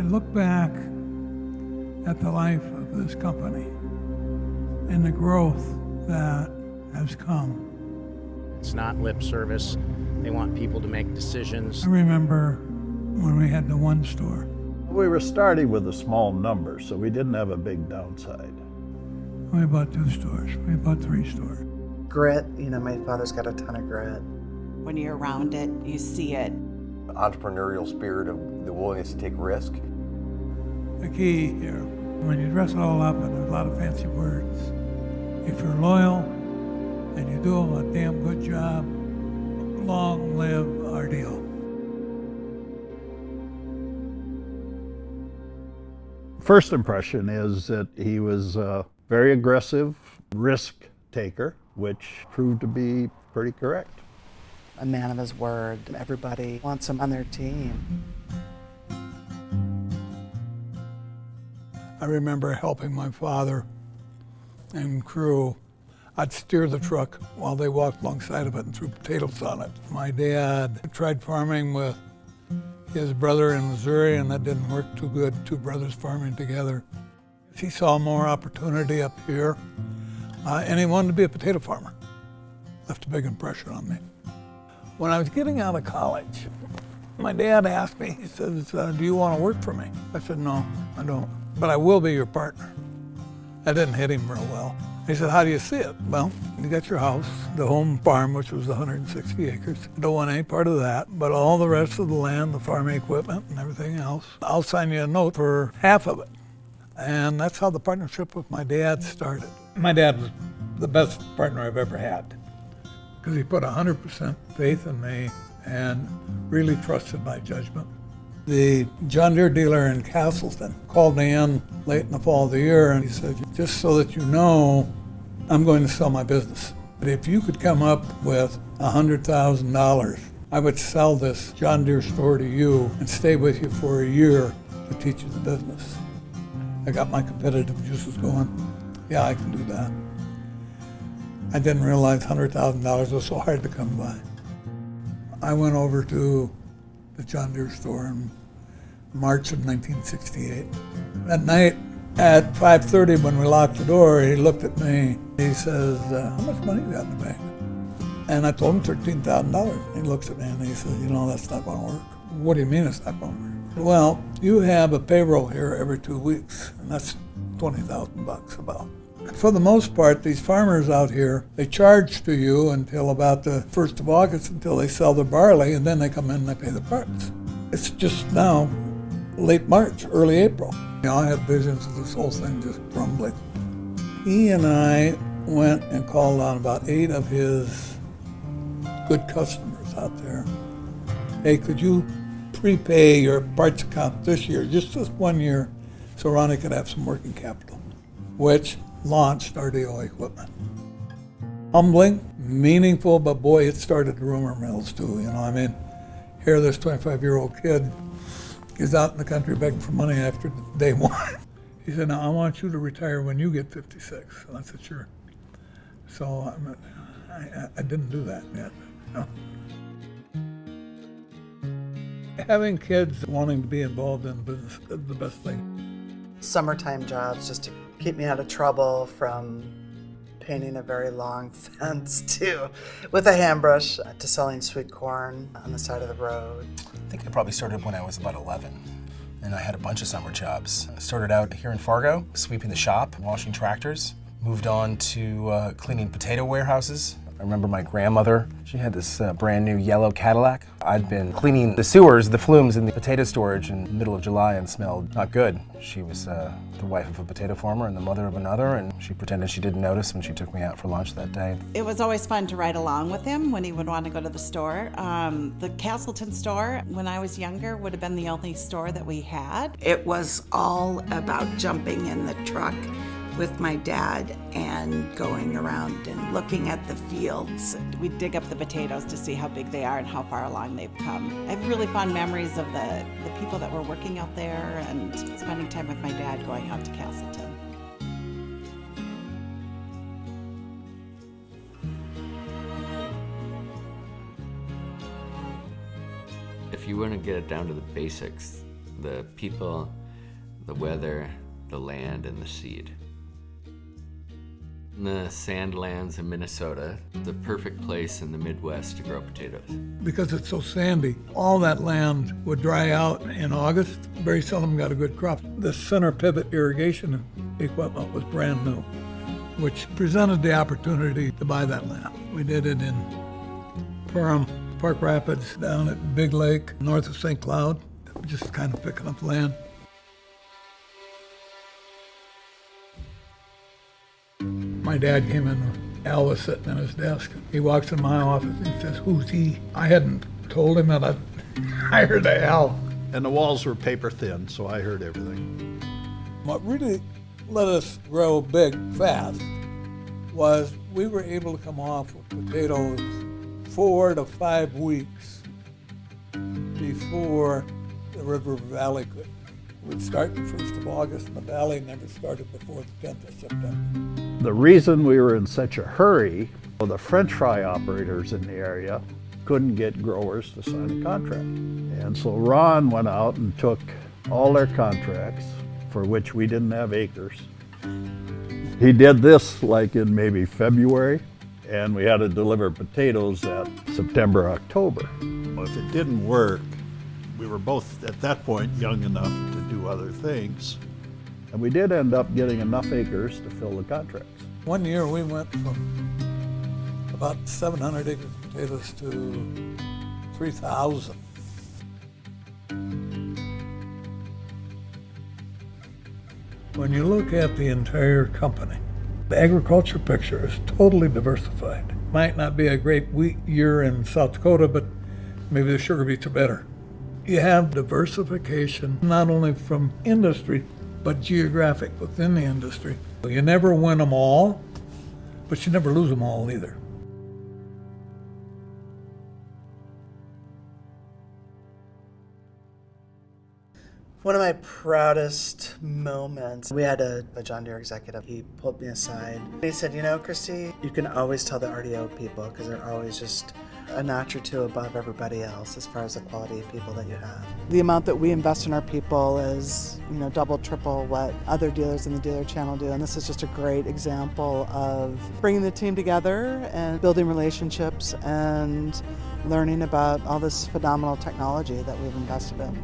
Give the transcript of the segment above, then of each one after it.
look back at the life of this company and the growth that has come. It's not lip service. They want people to make decisions. I remember when we had the one store. We were starting with a small number, so we didn't have a big downside. We bought 2 stores. We bought 3 stores. Grit, my father's got a ton of grit. When you're around it, you see it. The entrepreneurial spirit of the willingness to take risk. The key here, when you dress it all up and there's a lot of fancy words, if you're loyal and you do a damn good job, long live our deal. First impression is that he was a very aggressive risk taker, which proved to be pretty correct. A man of his word. Everybody wants him on their team. I remember helping my father and crew. I'd steer the truck while they walked alongside of it and threw potatoes on it. My dad tried farming with his brother in Missouri, and that didn't work too good, 2 brothers farming together. He saw more opportunity up here, and he wanted to be a potato farmer. Left a big impression on me. When I was getting out of college, my dad asked me, he says, do you want to work for me? I said, no, I don't, but I will be your partner. That didn't hit him real well. He said, how do you see it? Well, you got your house, the home farm, which was 160 acres. I don't want any part of that, but all the rest of the land, the farming equipment and everything else, I'll sign you a note for half of it. And that's how the partnership with my dad started. My dad was the best partner I've ever had because he put 100% faith in me and really trusted my judgment. The John Deere dealer in Castleton called me in late in the fall of the year and he said, just so that you know, I'm going to sell my business. But if you could come up with $100,000, I would sell this John Deere store to you and stay with you for a year to teach you the business. I got my competitive juices going. Yeah, I can do that. I didn't realize $100,000 was so hard to come by. I went over to the John Deere store in March of 1968. That night at 5:30 when we locked the door, he looked at me. He says, how much money you got in the bank? And I told him $13,000. He looks at me and he says, that's not going to work. What do you mean it's not going to work? Well, you have a payroll here every 2 weeks, and that's $20,000 about. For the most part, these farmers out here, they charge to you until about the 1st of August until they sell their barley, and then they come in and they pay the parts. It's just now late March, early April. I had visions of this whole thing just crumbling. He and I went and called on about 8 of his good customers out there. Hey, could you prepay your parts account this year, just this 1 year, so Ronnie could have some working capital, which launched RDO equipment. Humbling, meaningful, but boy, it started rumor mills too, Here this 25-year-old kid is out in the country begging for money after day 1. He said, now I want you to retire when you get 56. And I said, sure. So I didn't do that yet. No. Having kids wanting to be involved in business is the best thing. Summertime jobs just to keep me out of trouble, from painting a very long fence with a hand brush to selling sweet corn on the side of the road. I think I probably started when I was about 11, and I had a bunch of summer jobs. I started out here in Fargo, sweeping the shop, washing tractors, moved on to cleaning potato warehouses. I remember my grandmother, she had this brand new yellow Cadillac. I'd been cleaning the sewers, the flumes in the potato storage in the middle of July and smelled not good. She was the wife of a potato farmer and the mother of another, and she pretended she didn't notice when she took me out for lunch that day. It was always fun to ride along with him when he would want to go to the store. The Castleton store, when I was younger, would have been the only store that we had. It was all about jumping in the truck with my dad and going around and looking at the fields. We'd dig up the potatoes to see how big they are and how far along they've come. I have really fond memories of the people that were working out there and spending time with my dad going out to Castleton. If you want to get it down to the basics, the people, the weather, the land, and the seed. In the sandlands of Minnesota, the perfect place in the Midwest to grow potatoes. Because it's so sandy, all that land would dry out in August. Very seldom got a good crop. The center pivot irrigation equipment was brand new, which presented the opportunity to buy that land. We did it in Perham, Park Rapids, down at Big Lake, north of St. Cloud, just kind of picking up land. My dad came in, Al was sitting at his desk. He walks in my office and he says, "Who's he?" I hadn't told him that I'd hired Al. And the walls were paper thin, so I heard everything. What really let us grow big fast was we were able to come off with potatoes 4 to 5 weeks before the River Valley could. We'd start the 1st of August, and the valley never started before the 10th of September. The reason we were in such a hurry, well, the French fry operators in the area couldn't get growers to sign a contract. And so Ron went out and took all their contracts, for which we didn't have acres. He did this like in maybe February, and we had to deliver potatoes at September, October. If it didn't work, we were both at that point young enough to do other things. And we did end up getting enough acres to fill the contracts. One year we went from about 700 acres of potatoes to 3,000. When you look at the entire company, the agriculture picture is totally diversified. Might not be a great wheat year in South Dakota, but maybe the sugar beets are better. You have diversification not only from industry, but geographic within the industry. You never win them all, but you never lose them all either. One of my proudest moments, we had a John Deere executive. He pulled me aside. He said, "You know, Christy, you can always tell the RDO people because they're always just a notch or two above everybody else as far as the quality of people that you have. The amount that we invest in our people is, double, triple what other dealers in the dealer channel do. And this is just a great example of bringing the team together and building relationships and learning about all this phenomenal technology that we've invested in.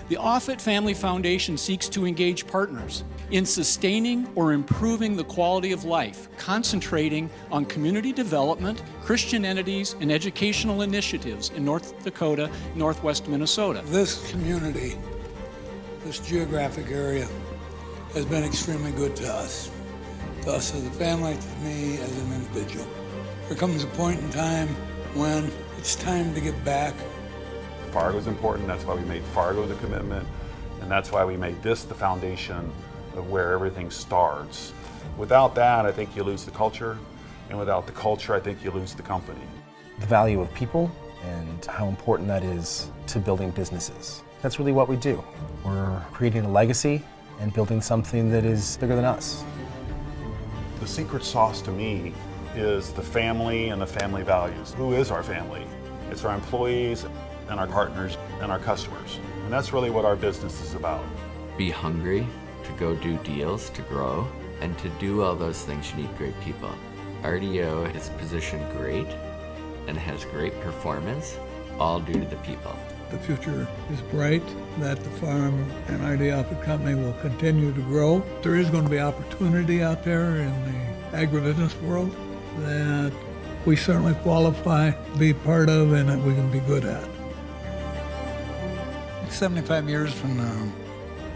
The Offutt Family Foundation seeks to engage partners in sustaining or improving the quality of life, concentrating on community development, Christian entities, and educational initiatives in North Dakota, Northwest Minnesota. This community, this geographic area, has been extremely good to us as a family, to me as an individual. There comes a point in time when it's time to give back. Fargo's important, that's why we made Fargo the commitment, and that's why we made this the foundation of where everything starts. Without that, I think you lose the culture, and without the culture, I think you lose the company. The value of people and how important that is to building businesses. That's really what we do. We're creating a legacy and building something that is bigger than us. The secret sauce to me is the family and the family values. Who is our family? It's our employees and our partners and our customers. And that's really what our business is about. Be hungry to go do deals, to grow, and to do all those things you need great people. RDO is positioned great and has great performance, all due to the people. The future is bright, that the farm and RDO Offutt Company will continue to grow. There is going to be opportunity out there in the agribusiness world that we certainly qualify to be part of and that we can be good at. 75 years from now,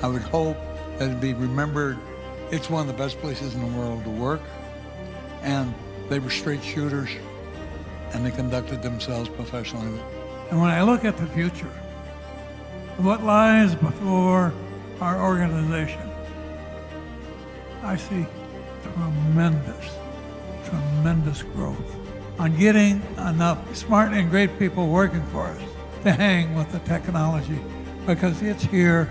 I would hope that it'd be remembered it's one of the best places in the world to work, and they were straight shooters, and they conducted themselves professionally. And when I look at the future, what lies before our organization, I see tremendous growth on getting enough smart and great people working for us to hang with the technology, because it's here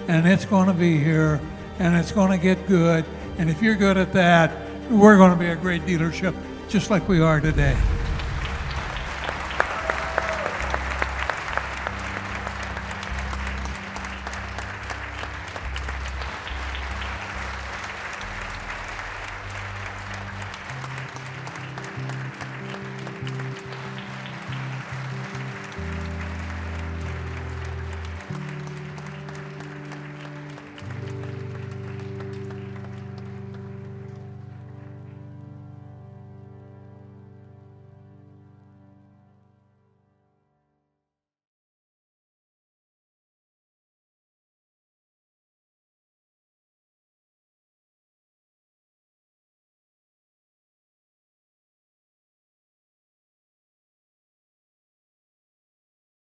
and it's going to be here and it's going to get good. And if you're good at that, we're going to be a great dealership just like we are today.